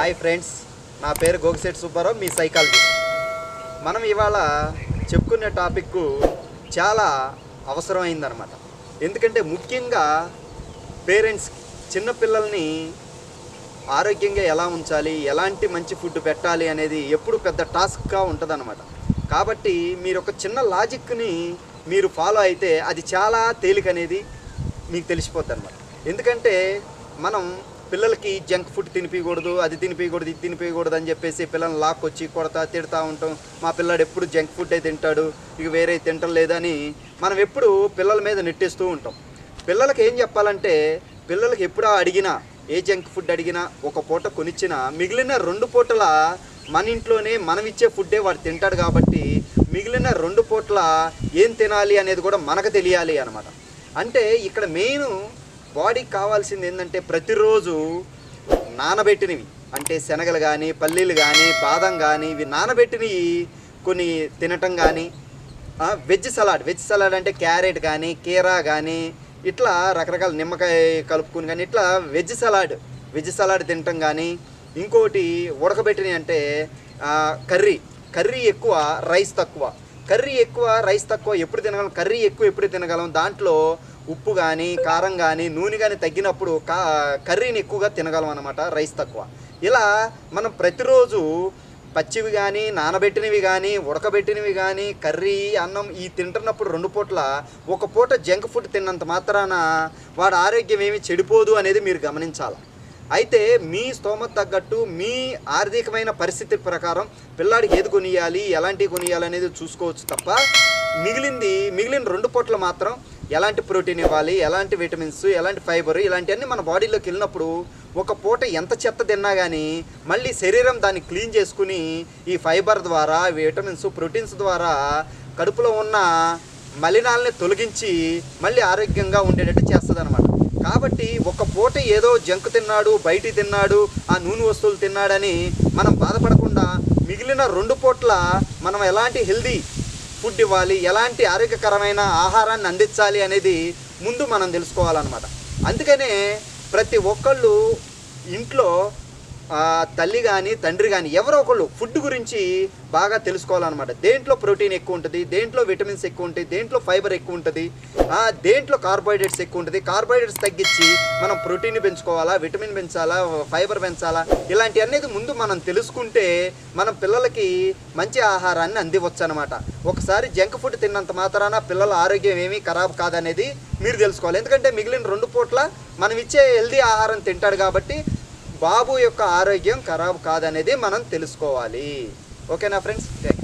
Hi friends, నా పేరు గోగిశెట్టి సుబ్బారావు, మీ psychologist. మనం ఇవాళ చెప్పుకునే టాపిక్ చాలా అవసరమైందనమాట. ఎందుకంటే ముఖ్యంగా పేరెంట్స్ చిన్నపిల్లల్ని ఆరోగ్యంగా ఎలా ఉంచాలి, ఎలాంటి మంచి ఫుడ్ పెట్టాలి అనేది ఎప్పుడు పెద్ద టాస్క్గా ఉంటుందన్నమాట. కాబట్టి మీరు ఒక చిన్న లాజిక్ని మీరు ఫాలో అయితే అది చాలా తేలిక అనేది మీకు తెలిసిపోద్ది అనమాట. ఎందుకంటే మనం పిల్లలకి జంక్ ఫుడ్ తినిపించకూడదు, అది తినిపించకూడదు, ఇది తినిపించకూడదు అని చెప్పేసి పిల్లల్ని లాక్కొచ్చి కొడతా తిడతా ఉంటాం. మా పిల్లాడు ఎప్పుడు జంక్ ఫుడ్ తింటాడు, ఇక వేరే తింటలేదని మనం ఎప్పుడు పిల్లల మీద నెట్టేస్తూ ఉంటాం. పిల్లలకి ఏం చెప్పాలంటే, పిల్లలకి ఎప్పుడు అడిగినా, ఏ జంక్ ఫుడ్ అడిగినా ఒక పూట కొనిచ్చినా మిగిలిన 2 పూటల మన ఇంట్లోనే మనం ఇచ్చే ఫుడ్డే వాడు తింటాడు. కాబట్టి మిగిలిన 2 పూటల ఏం తినాలి అనేది కూడా మనకు తెలియాలి అనమాట. అంటే ఇక్కడ మెయిన్ బాడీకి కావాల్సింది ఏంటంటే ప్రతిరోజు నానబెట్టినవి, అంటే శనగలు కానీ, పల్లీలు కానీ, బాదం కానీ, ఇవి నానబెట్టినవి కొన్ని తినటం కానీ, వెజ్ సలాడ్ అంటే క్యారెట్ కానీ, కీరా కానీ, ఇట్లా రకరకాల నిమ్మకాయ కలుపుకుని కానీ ఇట్లా వెజ్ సలాడ్ తినటం కానీ, ఇంకోటి ఉడకబెట్టినవి అంటే కర్రీ ఎక్కువ రైస్ తక్కువ ఎప్పుడు తినగలం, కర్రీ ఎక్కువ ఎప్పుడు తినగలం, దాంట్లో ఉప్పు కానీ, కారం కానీ, నూనె కానీ తగ్గినప్పుడు కర్రీని ఎక్కువగా తినగలం అనమాట, రైస్ తక్కువ. ఇలా మనం ప్రతిరోజు పచ్చివి కానీ, నానబెట్టినవి కానీ, ఉడకబెట్టినవి కానీ, కర్రీ, అన్నం ఈ తింటున్నప్పుడు 2 పూటల ఒక పూట జంక్ ఫుడ్ తిన్నంత మాత్రాన వాడి ఆరోగ్యం ఏమీ చెడిపోదు అనేది మీరు గమనించాలి. అయితే మీ స్తోమత తగ్గట్టు మీ ఆర్థికమైన పరిస్థితి ప్రకారం పిల్లాడికి ఏది కొనియాలి, ఎలాంటివి కొనియాలి అనేది చూసుకోవచ్చు తప్ప మిగిలిన 2 పూటలు మాత్రం ఎలాంటి ప్రోటీన్ ఇవ్వాలి, ఎలాంటి విటమిన్స్, ఎలాంటి ఫైబర్, ఇలాంటివన్నీ మన బాడీలోకి వెళ్ళినప్పుడు ఒక పూట ఎంత చెత్త తిన్నా కానీ మళ్ళీ శరీరం దాన్ని క్లీన్ చేసుకుని ఈ ఫైబర్ ద్వారా, విటమిన్స్, ప్రోటీన్స్ ద్వారా కడుపులో ఉన్న మలినాలని తొలగించి మళ్ళీ ఆరోగ్యంగా ఉండేటట్టు చేస్తుంది అనమాట. కాబట్టి ఒక పూట ఏదో జంక్ తిన్నాడు, బయట తిన్నాడు, ఆ నూనె వస్తువులు తిన్నాడని మనం బాధపడకుండా మిగిలిన 2 పూట్ల మనం ఎలాంటి హెల్దీ ఫుడ్ ఇవ్వాలి, ఎలాంటి ఆరోగ్యకరమైన ఆహారాన్ని అందించాలి అనేది ముందు మనం తెలుసుకోవాలన్నమాట. అందుకనే ప్రతి ఒక్కళ్ళు ఇంట్లో తల్లి కానీ, తండ్రి కానీ, ఎవరో ఒకళ్ళు ఫుడ్ గురించి బాగా తెలుసుకోవాలన్నమాట. దేంట్లో ప్రోటీన్ ఎక్కువ ఉంటుంది, దేంట్లో విటమిన్స్ ఎక్కువ ఉంటాయి, దేంట్లో ఫైబర్ ఎక్కువ ఉంటుంది, దేంట్లో కార్బోహైడ్రేట్స్ ఎక్కువ ఉంటుంది, కార్బోహైడ్రేట్స్ తగ్గించి మనం ప్రోటీన్ పెంచుకోవాలా, విటమిన్ పెంచాలా, ఫైబర్ పెంచాలా, ఇలాంటి అనేది ముందు మనం తెలుసుకుంటే మనం పిల్లలకి మంచి ఆహారాన్ని అందివచ్చు అనమాట. ఒకసారి జంక్ ఫుడ్ తిన్నంత మాత్రాన పిల్లల ఆరోగ్యం ఏమీ ఖరాబ్ కాదనేది మీరు తెలుసుకోవాలి. ఎందుకంటే మిగిలిన 2 పూట్ల మనం ఇచ్చే హెల్దీ ఆహారం తింటాడు కాబట్టి బాబు యొక్క ఆరోగ్యం ఖరాబ్ కాదనేది మనం తెలుసుకోవాలి. ఓకేనా ఫ్రెండ్స్? Thank you.